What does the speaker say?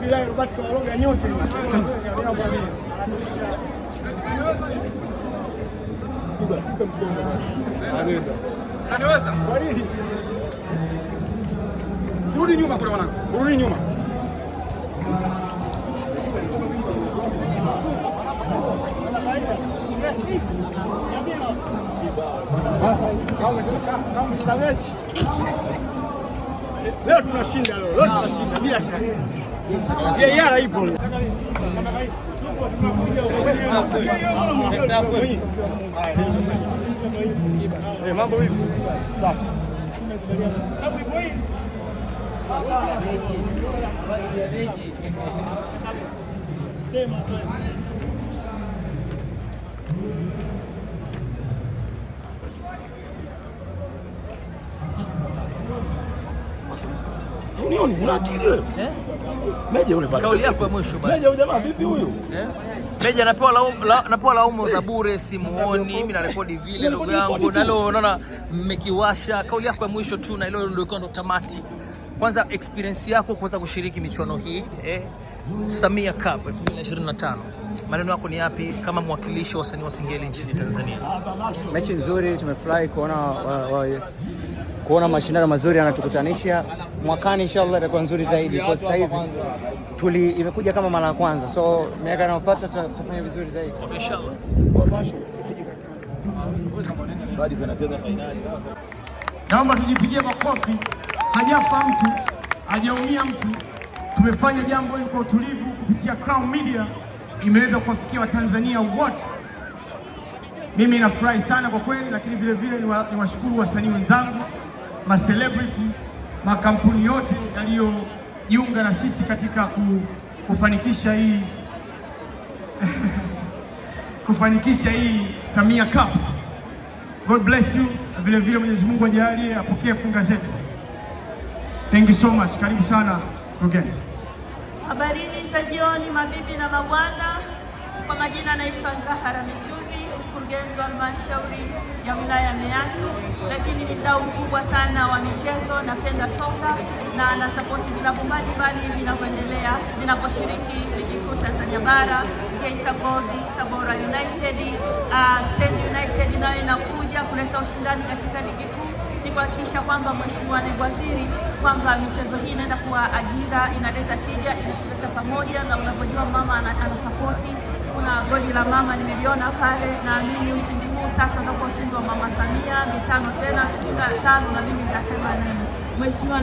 wilaya Robert Kawaloga nyote. Anaweza. Kwa nini? Rudi nyuma kule mwanangu. Rudi nyuma. Leo tunashinda leo. Leo tunashinda bila shaka. JR ipo. Mambo vipi? Safi. Sema unioni una akili wewe? Meja yule pale. Kauli yako ya mwisho basi. Meja jamaa vipi huyu? Meja anapewa laumu za bure, simuoni, mimi na rekodi vile ndugu yangu. Na leo unaona mmekiwasha. Kauli yako ya mwisho tu na leo ndio tamati. Kwanza experience yako kuweza kushiriki michuano hii Samia Cup 2025. Maneno yako ni yapi kama mwakilishi wa wasanii wa Singeli nchini Tanzania? Mechi nzuri, tumefurahi kuona mashindano mazuri yanatukutanisha. Mwakani inshallah itakuwa nzuri zaidi. Kwa sasa hivi imekuja kama mara ya kwanza. So miaka inayofuata tutafanya vizuri zaidi. Inshallah. Bado zinacheza finali. Naomba tujipigie makofi. Hajafa mtu, hajaumia mtu. Tumefanya jambo hili kwa utulivu kupitia Crown Media, imeweza kuwafikia Watanzania wote. Mimi nafurahi sana kwa kweli, lakini vile vile niwashukuru wasanii wenzangu, ma celebrity, makampuni yote yaliyojiunga na sisi katika kufanikisha hii kufanikisha hii Samia Cup. God bless you. Vile vile Mwenyezi Mungu ajalie apokee funga zetu. Thank you so much. Karibu sana mkurugenzi. Habarini za jioni mabibi na mabwana. Kwa majina naitwa Zahara Michuzi, mkurugenzi wa halmashauri ya wilaya ya Meatu, lakini ni mdau mkubwa sana wa michezo. Napenda soka na nasapoti vilabu mbalimbali vinavyoendelea vinaposhiriki ligi kuu Tanzania bara. Geita Gold, Tabora United, State United nayo inakuja kuleta ushindani katika ligi kuu. Ni kuhakikisha kwamba Mheshimiwa Naibu Waziri kwamba michezo hii inaenda kuwa ajira, inaleta tija, inatuleta pamoja, na unavyojua mama anasapoti. Kuna goli la mama nimeliona pale, na mimi ushindi huu sasa ndio ushindi wa Mama Samia, mitano tena, 5 na mimi nitasema nini. Mheshimiwa